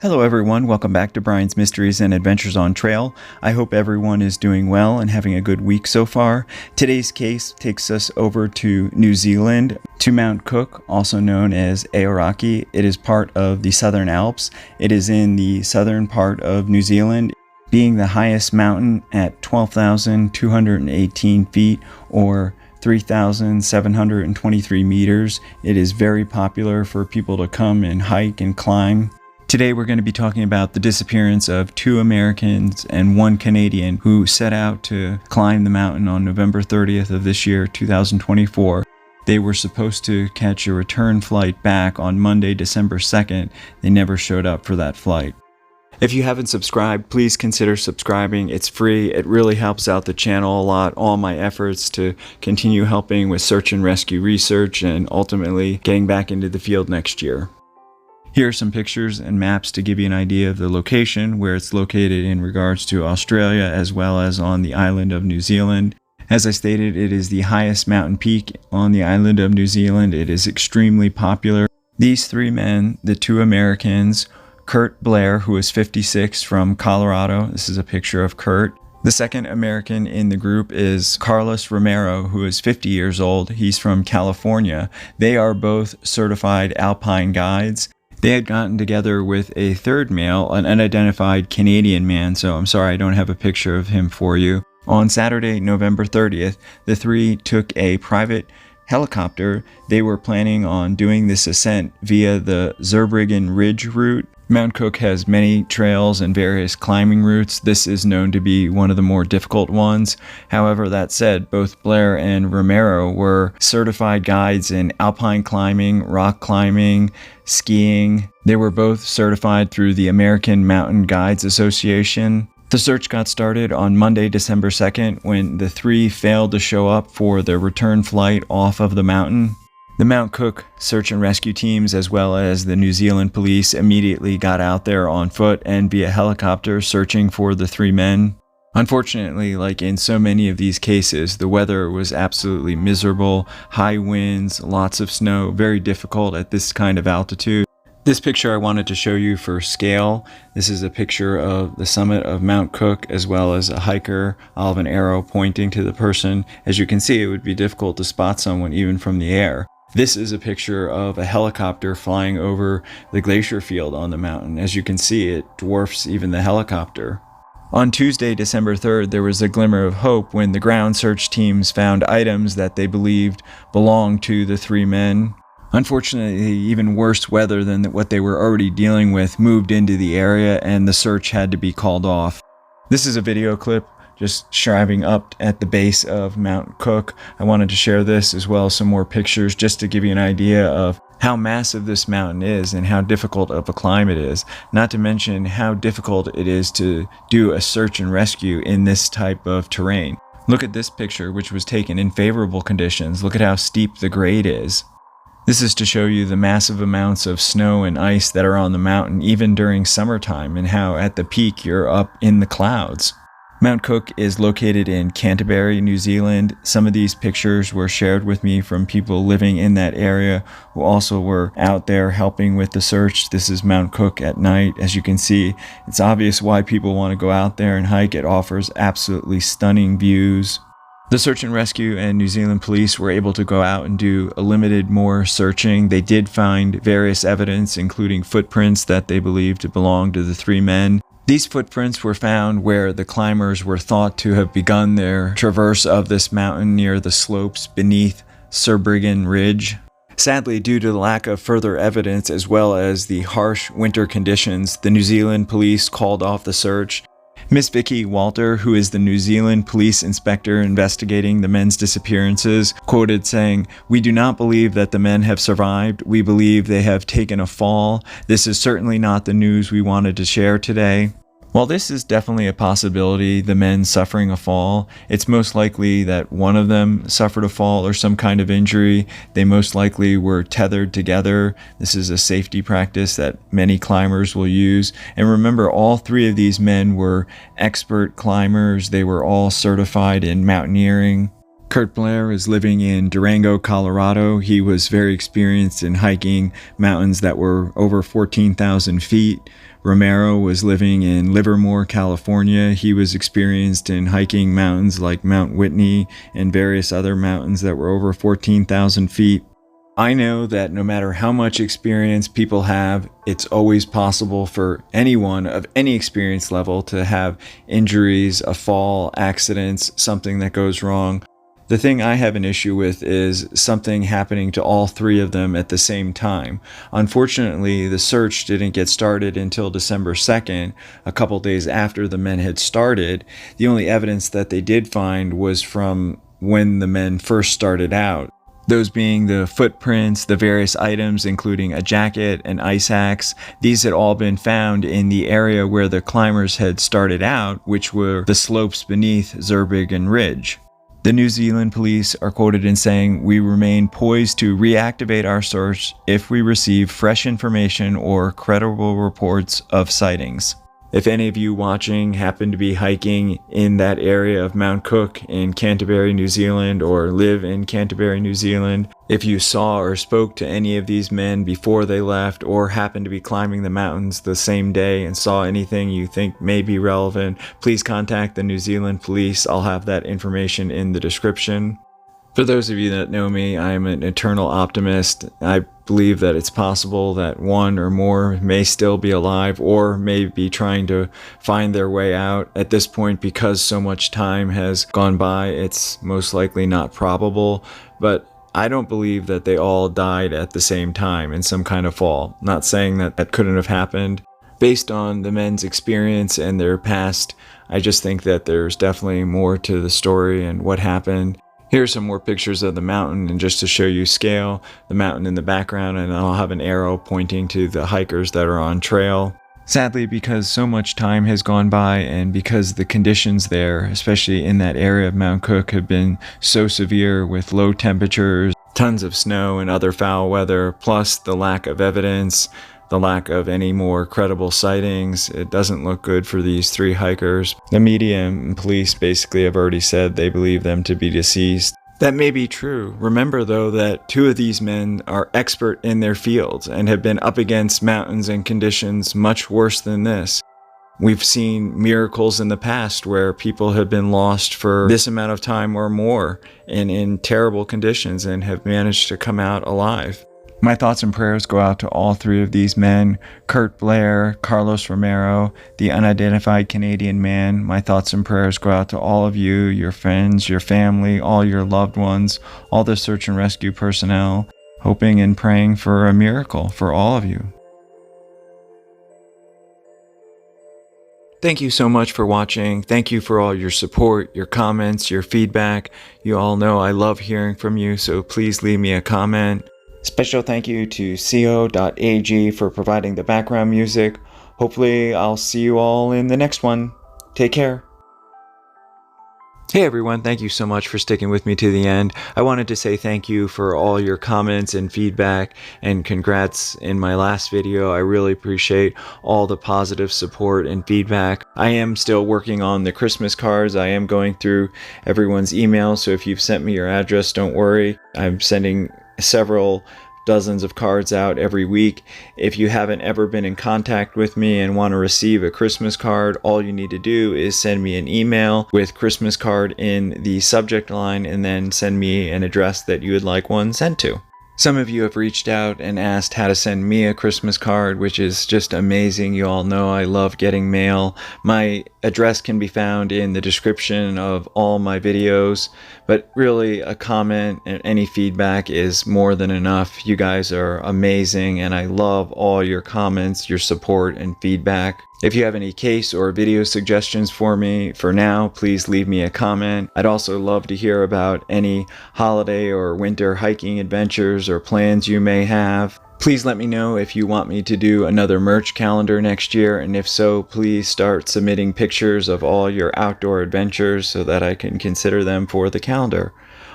Hello everyone, welcome back to Brian's Mysteries and Adventures on Trail. I hope everyone is doing well and having a good week so far. Today's case takes us over to New Zealand, to Mount Cook, also known as Aoraki. It is part of the Southern Alps. It is in the southern part of New Zealand, being the highest mountain at 12,218 feet or 3,723 meters. It is very popular for people to come and hike and climb. Today we're going to be talking about the disappearance of 2 Americans and 1 Canadian who set out to climb the mountain on November 30th of this year, 2024. They were supposed to catch a return flight back on Monday, December 2nd. They never showed up for that flight. If you haven't subscribed, please consider subscribing. It's free. It really helps out the channel a lot. All my efforts to continue helping with search and rescue research and ultimately getting back into the field next year. Here are some pictures and maps to give you an idea of the location, where it's located in regards to Australia as well as on the island of New Zealand. As I stated, it is the highest mountain peak on the island of New Zealand. It is extremely popular. These 3 men, the 2 Americans, Kurt Blair, who is 56 from Colorado. This is a picture of Kurt. The second American in the group is Carlos Romero, who is 50 years old. He's from California. They are both certified alpine guides. They had gotten together with a third male, an unidentified Canadian man, so I'm sorry I don't have a picture of him for you. On Saturday, November 30th, the 3 took a private helicopter. They were planning on doing this ascent via the Zurbriggen Ridge route. Mount Cook has many trails and various climbing routes. This is known to be one of the more difficult ones. However, that said, both Blair and Romero were certified guides in alpine climbing, rock climbing, skiing. They were both certified through the American Mountain Guides Association. The search got started on Monday, December 2nd, when the 3 failed to show up for their return flight off of the mountain. The Mount Cook search and rescue teams, as well as the New Zealand police, immediately got out there on foot and via helicopter searching for the 3 men. Unfortunately, like in so many of these cases, the weather was absolutely miserable, high winds, lots of snow, very difficult at this kind of altitude. This picture I wanted to show you for scale. This is a picture of the summit of Mount Cook as well as a hiker. I'll have an arrow pointing to the person. As you can see, it would be difficult to spot someone even from the air. This is a picture of a helicopter flying over the glacier field on the mountain. As you can see, it dwarfs even the helicopter. On Tuesday, December 3rd, there was a glimmer of hope when the ground search teams found items that they believed belonged to the 3 men. Unfortunately, even worse weather than what they were already dealing with moved into the area and the search had to be called off. This is a video clip just driving up at the base of Mount Cook. I wanted to share this as well as some more pictures just to give you an idea of how massive this mountain is and how difficult of a climb it is. Not to mention how difficult it is to do a search and rescue in this type of terrain. Look at this picture, which was taken in favorable conditions. Look at how steep the grade is. This is to show you the massive amounts of snow and ice that are on the mountain even during summertime, and how at the peak you're up in the clouds. Mount Cook is located in Canterbury, New Zealand. Some of these pictures were shared with me from people living in that area who also were out there helping with the search. This is Mount Cook at night. As you can see, it's obvious why people want to go out there and hike. It offers absolutely stunning views. The search and rescue and New Zealand police were able to go out and do a limited more searching. They did find various evidence, including footprints that they believed to belong to the 3 men. These footprints were found where the climbers were thought to have begun their traverse of this mountain near the slopes beneath Zurbriggen Ridge. Sadly, due to the lack of further evidence as well as the harsh winter conditions, the New Zealand police called off the search. Miss Vicky Walter, who is the New Zealand police inspector investigating the men's disappearances, quoted saying, "We do not believe that the men have survived. We believe they have taken a fall. This is certainly not the news we wanted to share today." While this is definitely a possibility, the men suffering a fall, it's most likely that one of them suffered a fall or some kind of injury. They most likely were tethered together. This is a safety practice that many climbers will use. And remember, all 3 of these men were expert climbers. They were all certified in mountaineering. Kurt Blair is living in Durango, Colorado. He was very experienced in hiking mountains that were over 14,000 feet. Romero was living in Livermore, California. He was experienced in hiking mountains like Mount Whitney and various other mountains that were over 14,000 feet. I know that no matter how much experience people have, it's always possible for anyone of any experience level to have injuries, a fall, accidents, something that goes wrong. The thing I have an issue with is something happening to all three of them at the same time. Unfortunately, the search didn't get started until December 2nd, a couple days after the men had started. The only evidence that they did find was from when the men first started out. Those being the footprints, the various items, including a jacket, an ice axe. These had all been found in the area where the climbers had started out, which were the slopes beneath Zurbriggen Ridge. The New Zealand police are quoted in saying, "We remain poised to reactivate our search if we receive fresh information or credible reports of sightings." If any of you watching happen to be hiking in that area of Mount Cook in Canterbury, New Zealand, or live in Canterbury, New Zealand, if you saw or spoke to any of these men before they left, or happened to be climbing the mountains the same day and saw anything you think may be relevant, please contact the New Zealand police. I'll have that information in the description. For those of you that know me, I am an eternal optimist. I believe that it's possible that one or more may still be alive or may be trying to find their way out. At this point, because so much time has gone by, it's most likely not probable, but I don't believe that they all died at the same time in some kind of fall. Not saying that that couldn't have happened. Based on the men's experience and their past, I just think that there's definitely more to the story and what happened. Here's some more pictures of the mountain, and just to show you scale, the mountain in the background, and I'll have an arrow pointing to the hikers that are on trail. Sadly, because so much time has gone by and because the conditions there, especially in that area of Mount Cook, have been so severe with low temperatures, tons of snow and other foul weather, plus the lack of evidence, the lack of any more credible sightings, it doesn't look good for these three hikers. The media and police basically have already said they believe them to be deceased. That may be true. Remember though that two of these men are expert in their fields and have been up against mountains and conditions much worse than this. We've seen miracles in the past where people have been lost for this amount of time or more and in terrible conditions and have managed to come out alive. My thoughts and prayers go out to all three of these men, Kurt Blair, Carlos Romero, the unidentified Canadian man. My thoughts and prayers go out to all of you, your friends, your family, all your loved ones, all the search and rescue personnel, hoping and praying for a miracle for all of you. Thank you so much for watching. Thank you for all your support, your comments, your feedback. You all know I love hearing from you, so please leave me a comment. Special thank you to co.ag for providing the background music. Hopefully I'll see you all in the next one. Take care. Hey everyone, thank you so much for sticking with me to the end. I wanted to say thank you for all your comments and feedback and congrats in my last video. I really appreciate all the positive support and feedback. I am still working on the Christmas cards. I am going through everyone's emails, so if you've sent me your address, don't worry. I'm sending several dozens of cards out every week. If you haven't ever been in contact with me and want to receive a Christmas card, all you need to do is send me an email with Christmas card in the subject line and then send me an address that you would like one sent to. Some of you have reached out and asked how to send me a Christmas card, which is just amazing. You all know I love getting mail. My address can be found in the description of all my videos, but really a comment and any feedback is more than enough. You guys are amazing and I love all your comments, your support and feedback. If you have any case or video suggestions for me for now, please leave me a comment. I'd also love to hear about any holiday or winter hiking adventures or plans you may have. Please let me know if you want me to do another merch calendar next year, and if so, please start submitting pictures of all your outdoor adventures so that I can consider them for the calendar.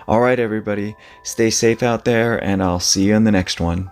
Alright everybody, stay safe out there and I'll see you in the next one.